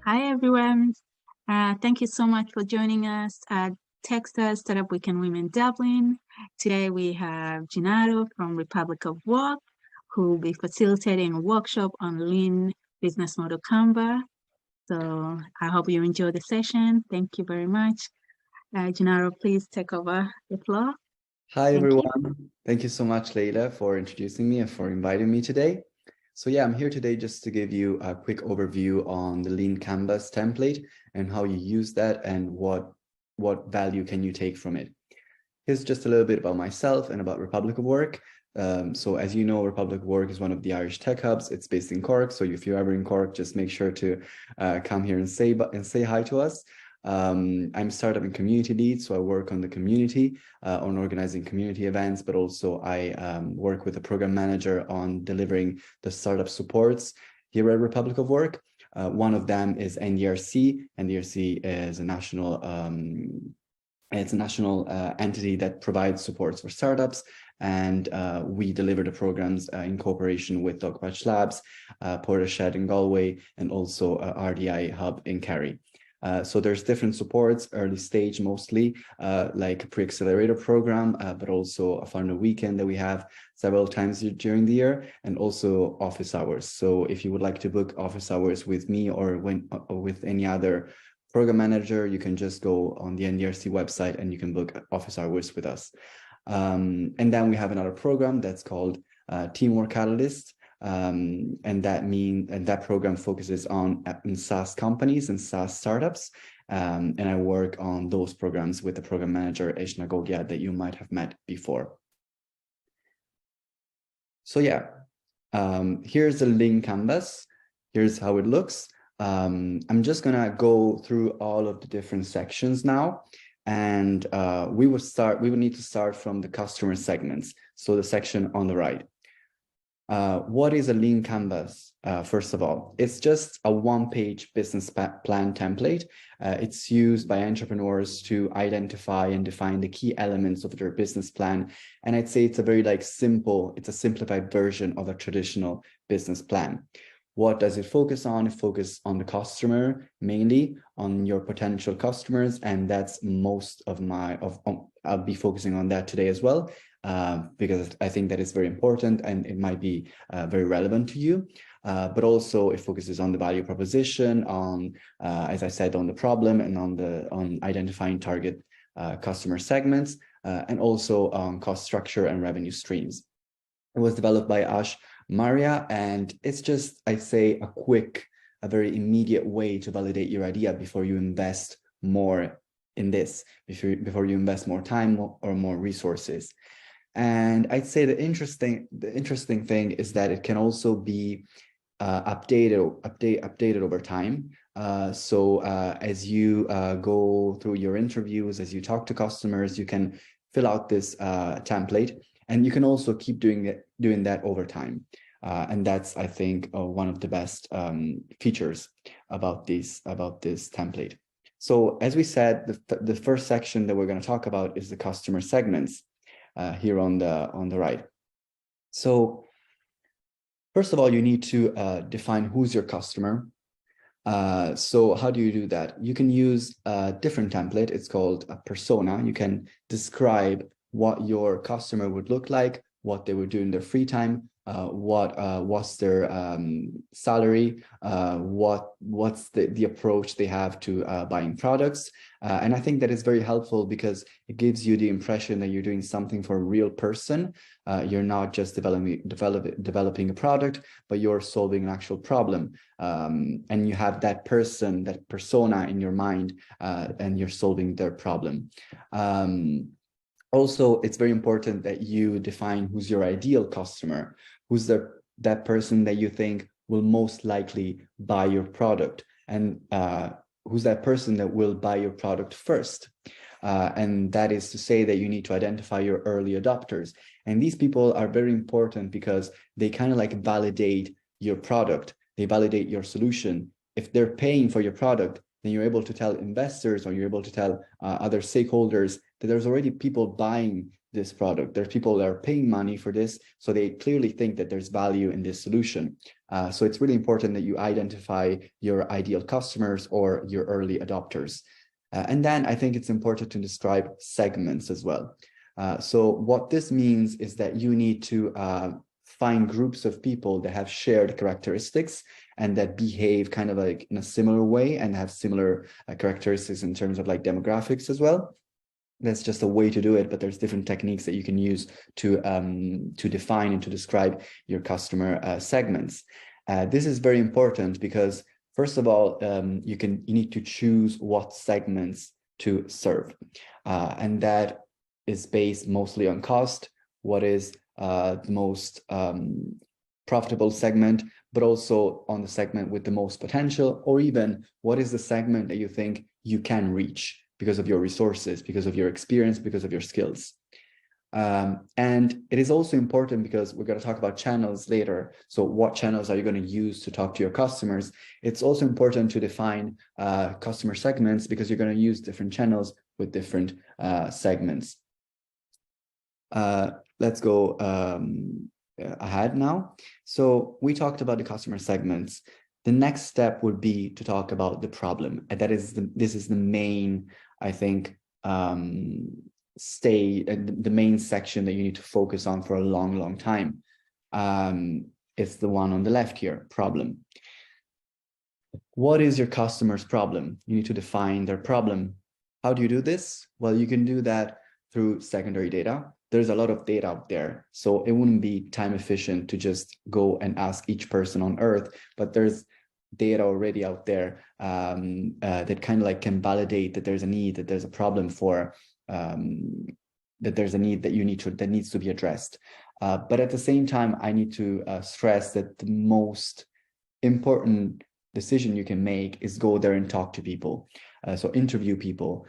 Hi, everyone. Thank you so much for joining us at Texas Startup Weekend Women Dublin. Today we have Gennaro from Republic of Work, who will be facilitating a workshop on Lean Business Model Canva. So I hope you enjoy the session. Thank you very much. Gennaro, please take over the floor. Hi, Thank you. everyone. Thank you so much, Leila, for introducing me and for inviting me today. So yeah, I'm here today just to give you a quick overview on the Lean Canvas template and how you use that and what value can you take from it. Here's just a little bit about myself and about Republic of Work. So as you know, Republic of Work is one of the Irish tech hubs. It's based in Cork. So if you're ever in Cork, just make sure to come here and say hi to us. I'm startup and community lead, so I work on the community, on organizing community events, but also I work with a program manager on delivering the startup supports here at Republic of Work. One of them is NDRC. NDRC is a national entity that provides supports for startups, and we deliver the programs in cooperation with Dogpatch Labs, Portishead in Galway, and also RDI Hub in Kerry. So there's different supports, early stage mostly, like a pre-accelerator program, but also a founder weekend that we have several times during the year, and also office hours. So if you would like to book office hours with me or with any other program manager, you can just go on the NDRC website and you can book office hours with us. And then we have another program that's called Teamwork Catalyst. And that program focuses on SaaS companies and SaaS startups. And I work on those programs with the program manager, Eshna Gogia, that you might have met before. So yeah, here's the Lean Canvas. Here's how it looks. I'm just gonna go through all of the different sections now. And we would need to start from the customer segments. So the section on the right. What is a Lean Canvas? First of all, it's just a one-page business plan template. It's used by entrepreneurs to identify and define the key elements of their business plan. And I'd say it's a very it's a simplified version of a traditional business plan. What does it focus on? It focuses on the customer, mainly on your potential customers. And that's most of I'll be focusing on that today as well. Because I think that is very important and it might be very relevant to you. But also it focuses on the value proposition, on, as I said, on the problem and on identifying target customer segments, and also on cost structure and revenue streams. It was developed by Ash Maria, and it's just, I'd say, a very immediate way to validate your idea before you invest more in this, before you invest more time or more resources. And I'd say the interesting thing is that it can also be updated over time. So as you go through your interviews, as you talk to customers, you can fill out this template, and you can also keep doing that over time. And that's, I think, one of the best features about this template. So as we said, the first section that we're going to talk about is the customer segments. Here on the right. So first of all, you need to define who's your customer. So how do you do that? You can use a different template. It's called a persona. You can describe what your customer would look like, what they would do in their free time, what's their salary, what's the approach they have to buying products. And I think that is very helpful because it gives you the impression that you're doing something for a real person. You're not just developing a product, but you're solving an actual problem. And you have that persona in your mind, and you're solving their problem. Also, it's very important that you define who's your ideal customer, who's that person that you think will most likely buy your product, and who's that person that will buy your product first. And that is to say that you need to identify your early adopters. And these people are very important because they kind of like validate your product. They validate your solution. If they're paying for your product, then you're able to tell investors, or you're able to tell other stakeholders that there's already people buying this product. There's people that are paying money for this, so they clearly think that there's value in this solution. So it's really important that you identify your ideal customers or your early adopters. And then I think it's important to describe segments as well. So what this means is that you need to find groups of people that have shared characteristics and that behave kind of like in a similar way and have similar characteristics in terms of like demographics as well. That's just a way to do it, but there's different techniques that you can use to define and to describe your customer segments. This is very important because, first of all, you need to choose what segments to serve, and that is based mostly on cost. What is the most profitable segment, but also on the segment with the most potential, or even what is the segment that you think you can reach because of your resources, because of your experience, because of your skills. And it is also important because we're going to talk about channels later. So what channels are you going to use to talk to your customers? It's also important to define customer segments because you're going to use different channels with different segments. Let's go ahead now. So we talked about the customer segments. The next step would be to talk about the problem. And this is the main, I think, the main section that you need to focus on for a long, long time. It's the one on the left here, problem. What is your customer's problem? You need to define their problem. How do you do this? Well, you can do that through secondary data. There's a lot of data out there, so it wouldn't be time efficient to just go and ask each person on Earth, but there's data already out there that kind of like can validate that there's a need, that there's a problem for, that there's a need that that needs to be addressed. But at the same time, I need to stress that the most important decision you can make is go there and talk to people. So interview people.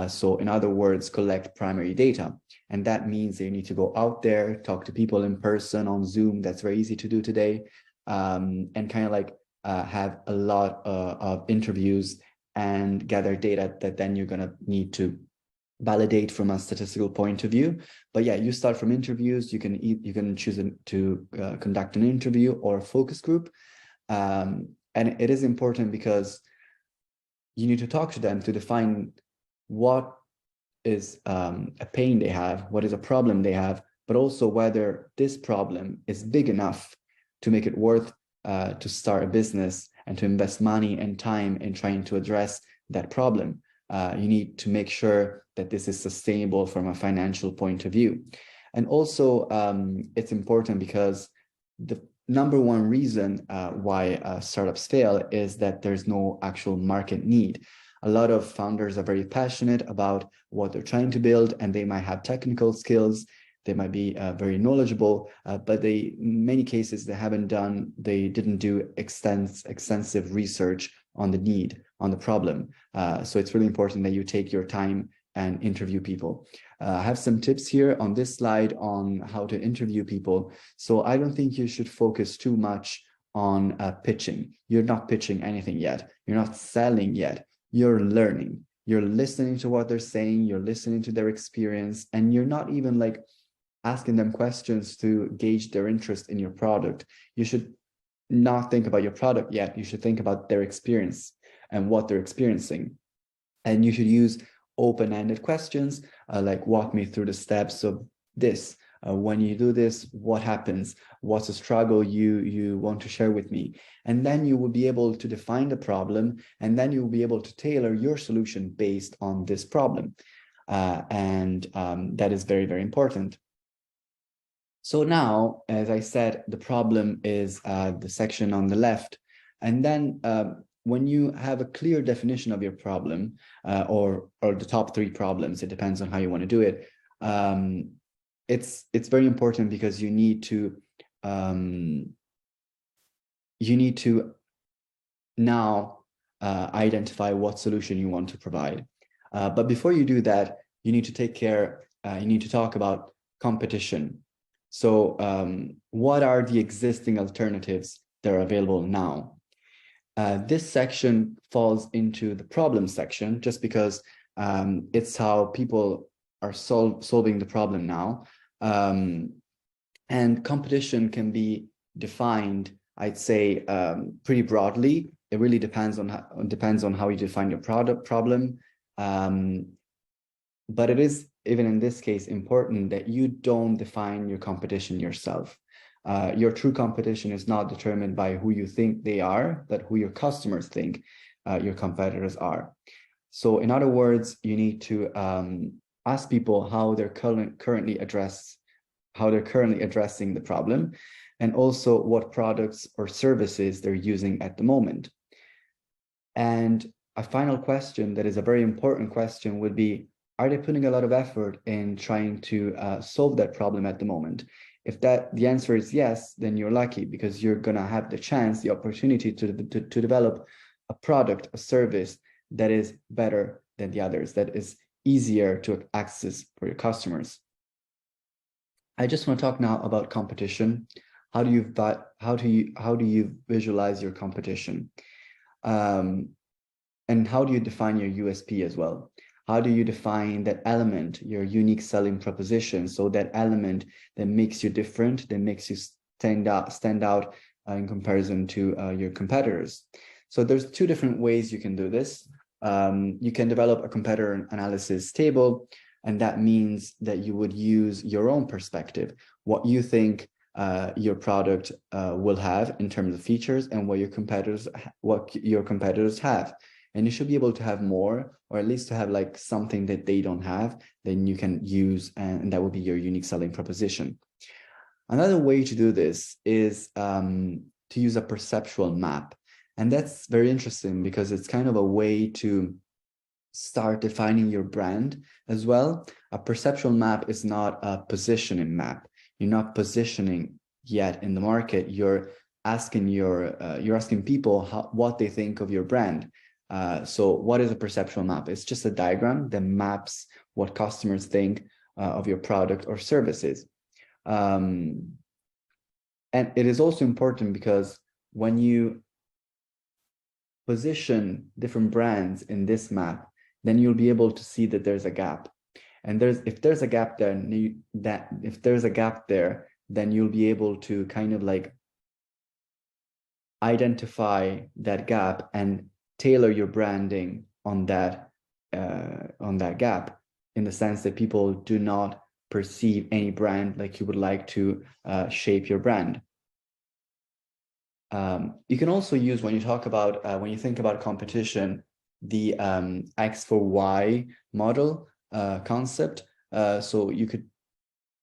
So in other words, collect primary data. And that means that you need to go out there, talk to people in person on Zoom. That's very easy to do today. And kind of like have a lot of interviews and gather data that then you're going to need to validate from a statistical point of view. But yeah, you start from interviews. You can choose to conduct an interview or a focus group. And it is important because you need to talk to them to define what is a pain they have, what is a problem they have, but also whether this problem is big enough to make it worth to start a business and to invest money and time in trying to address that problem. You need to make sure that this is sustainable from a financial point of view. And also, it's important because the number one reason why startups fail is that there's no actual market need. A lot of founders are very passionate about what they're trying to build, and they might have technical skills, they might be very knowledgeable, but in many cases they didn't do extensive research on the need, on the problem. So it's really important that you take your time and interview people. I have some tips here on this slide on how to interview people. So I don't think you should focus too much on pitching. You're not pitching anything yet. You're not selling yet. You're learning. You're listening to what they're saying. You're listening to their experience, and you're not even like asking them questions to gauge their interest in your product. You should not think about your product yet. You should think about their experience and what they're experiencing. And you should use open-ended questions like, walk me through the steps of this. When you do this, what happens? What's a struggle you want to share with me? And then you will be able to define the problem, and then you will be able to tailor your solution based on this problem. That is very, very important. So now, as I said, the problem is the section on the left. And then when you have a clear definition of your problem or the top three problems, it depends on how you want to do it. It's very important because you need to now identify what solution you want to provide. But before you do that, you need to talk about competition. So what are the existing alternatives that are available now? This section falls into the problem section just because it's how people are solving the problem now. And competition can be defined, I'd say, pretty broadly. It really depends on how you define your problem. But it is, even in this case, important that you don't define your competition yourself. Your true competition is not determined by who you think they are, but who your customers think your competitors are. So in other words, you need to ask people how they're currently addressing the problem, and also what products or services they're using at the moment. And a final question that is a very important question would be, are they putting a lot of effort in trying to solve that problem at the moment? If the answer is yes, then you're lucky, because you're going to have the opportunity to develop a product, a service that is better than the others, that is easier to access for your customers. I just want to talk now about competition. How do you visualize your competition? And how do you define your USP as well? How do you define that element, your unique selling proposition? So that element that makes you different, that makes you stand out in comparison to your competitors. So there's two different ways you can do this. You can develop a competitor analysis table, and that means that you would use your own perspective, what you think your product will have in terms of features, and what your competitors have. And you should be able to have more, or at least to have like something that they don't have, then you can use, and that would be your unique selling proposition. Another way to do this is to use a perceptual map. And that's very interesting because it's kind of a way to start defining your brand as well. A perceptual map is not a positioning map. You're not positioning yet in the market. You're asking people what they think of your brand. So what is a perceptual map? It's just a diagram that maps what customers think of your product or services. And it is also important because when you position different brands in this map, then you'll be able to see that there's a gap. And if there's a gap there, then you'll be able to kind of like identify that gap and tailor your branding on that gap, in the sense that people do not perceive any brand like you would like to shape your brand. You can also use, when you think about competition, the X for Y model concept. So you could,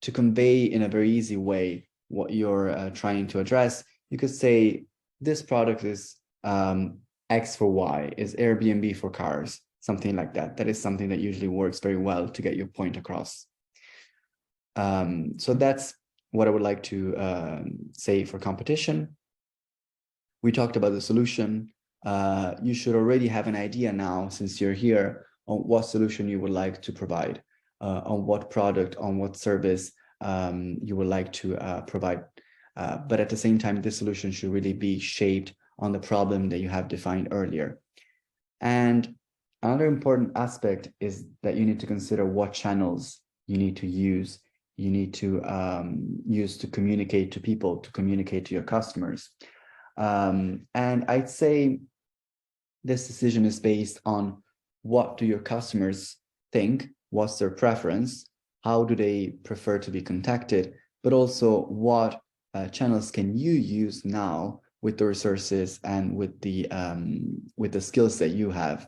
to convey in a very easy way what you're trying to address, you could say this product is X for Y, is Airbnb for cars, something like that. That is something that usually works very well to get your point across. So that's what I would like to say for competition. We talked about the solution. You should already have an idea now, since you're here, on what solution you would like to provide, on what product, on what service you would like to provide. But at the same time, this solution should really be shaped on the problem that you have defined earlier. And another important aspect is that you need to consider what channels you need to use. You need to use to communicate to people, to communicate to your customers. And I'd say this decision is based on what do your customers think, what's their preference, how do they prefer to be contacted, but also what channels can you use now with the resources and with the skills that you have.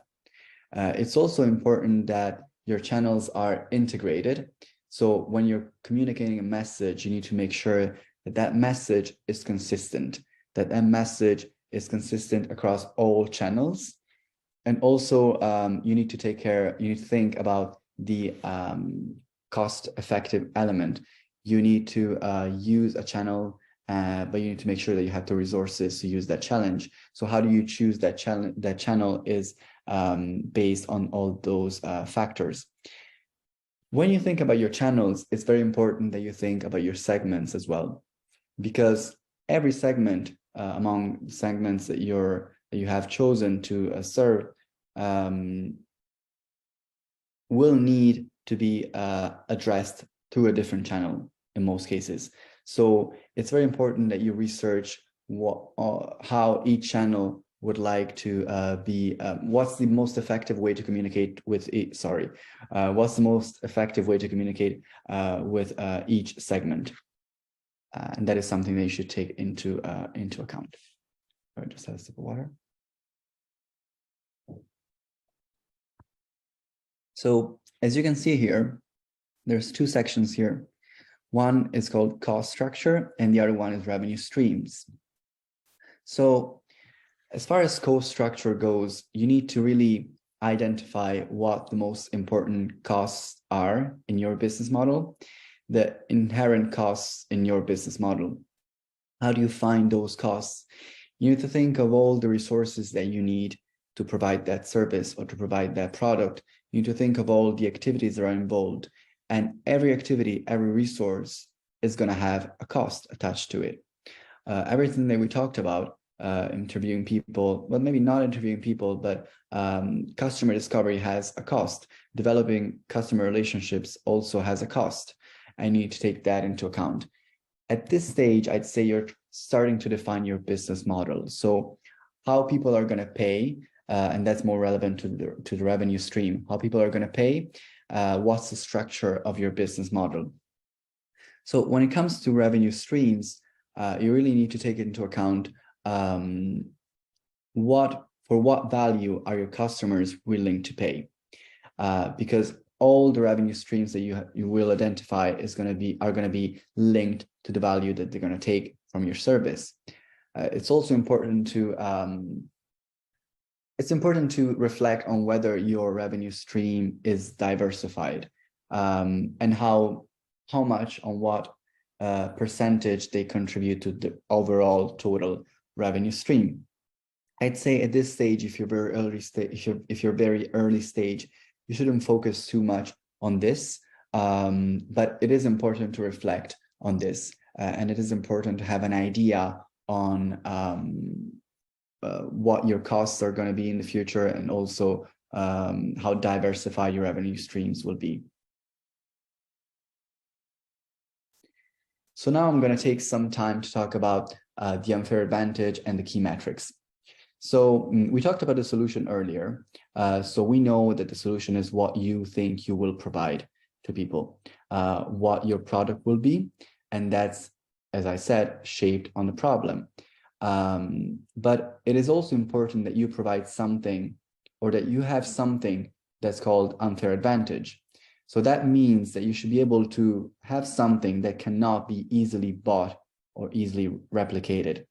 It's also important that your channels are integrated. So when you're communicating a message, you need to make sure that that message is consistent, that message is consistent across all channels. And also you need to think about the cost-effective element. You need to use a channel, but you need to make sure that you have the resources to use that challenge. So how do you choose that channel? That channel is based on all those factors. When you think about your channels, it's very important that you think about your segments as well, because every segment among segments that you have chosen to serve will need to be addressed through a different channel in most cases. So it's very important that you research how each channel would like to be, what's the most effective way to communicate with what's the most effective way to communicate with each segment. And that is something that you should take into account. I just have a sip of water. So as you can see here, there's two sections here. One is called cost structure and the other one is revenue streams. So as far as cost structure goes, you need to really identify what the most important costs are in your business model, the inherent costs in your business model. How do you find those costs? You need to think of all the resources that you need to provide that service or to provide that product. You need to think of all the activities that are involved. And every activity, every resource is going to have a cost attached to it. Everything that we talked about, interviewing people, well, maybe not interviewing people, but customer discovery has a cost. Developing customer relationships also has a cost. I need to take that into account. At this stage, I'd say you're starting to define your business model. So how people are going to pay, and that's more relevant to the revenue stream, how people are going to pay, what's the structure of your business model. So when it comes to revenue streams, you really need to take into account for what value are your customers willing to pay, because all the revenue streams that you will identify are going to be linked to the value that they're going to take from your service. It's also important to reflect on whether your revenue stream is diversified, and how much, on what percentage they contribute to the overall total revenue stream. I'd say at this stage, if you're very early stage, you shouldn't focus too much on this, but it is important to reflect on this, and it is important to have an idea on what your costs are going to be in the future, and also how diversified your revenue streams will be. So now I'm going to take some time to talk about the unfair advantage and the key metrics. So we talked about the solution earlier. So we know that the solution is what you think you will provide to people, what your product will be. And that's, as I said, shaped on the problem. But it is also important that you provide something, or that you have something that's called unfair advantage. So that means that you should be able to have something that cannot be easily bought or easily replicated.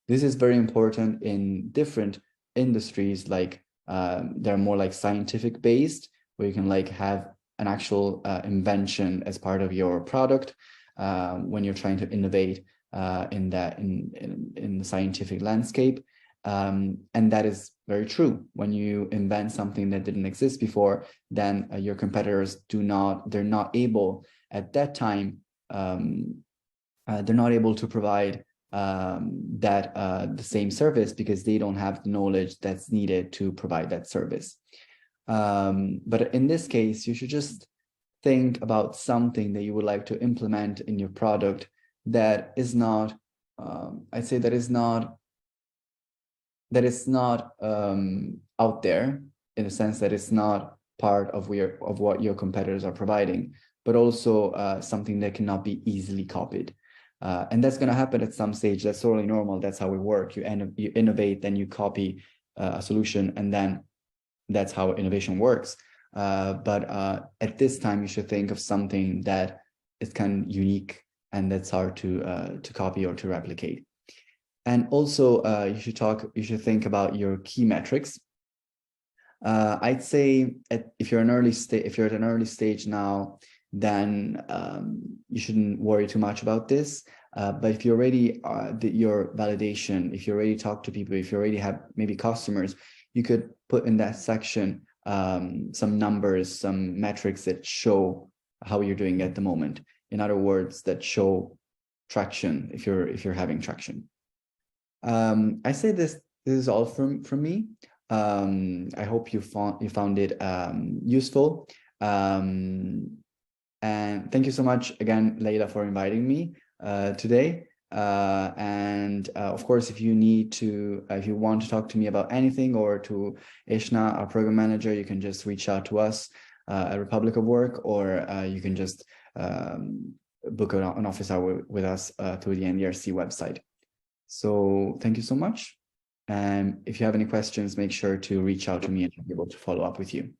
This is very important in different industries, like they're more like scientific based, where you can like have an actual invention as part of your product when you're trying to innovate in the scientific landscape. And that is very true. When you invent something that didn't exist before, then your competitors they're not able at that time, they're not able to provide the same service, because they don't have the knowledge that's needed to provide that service. But in this case, you should just think about something that you would like to implement in your product that is not, I'd say that is not out there, in the sense that it's not part of what your competitors are providing, but also something that cannot be easily copied. And that's going to happen at some stage. That's totally normal. That's how we work. You innovate, then you copy a solution, and then that's how innovation works. But at this time, you should think of something that is kind of unique and that's hard to copy or to replicate. And also, you should think about your key metrics. I'd say if you're at an early stage now, then you shouldn't worry too much about this. But if you already your validation, if you already talk to people, if you already have maybe customers, you could put in that section some numbers, some metrics that show how you're doing at the moment. In other words, that show traction, if you're having traction. I say this is all from me. I hope you found it useful. And thank you so much again, Leila, for inviting me today. Of course, if you need to, if you want to talk to me about anything, or to Ishna, our program manager, you can just reach out to us at Republic of Work, or you can just book an office hour with us through the NERC website. So thank you so much. And if you have any questions, make sure to reach out to me and I'll be able to follow up with you.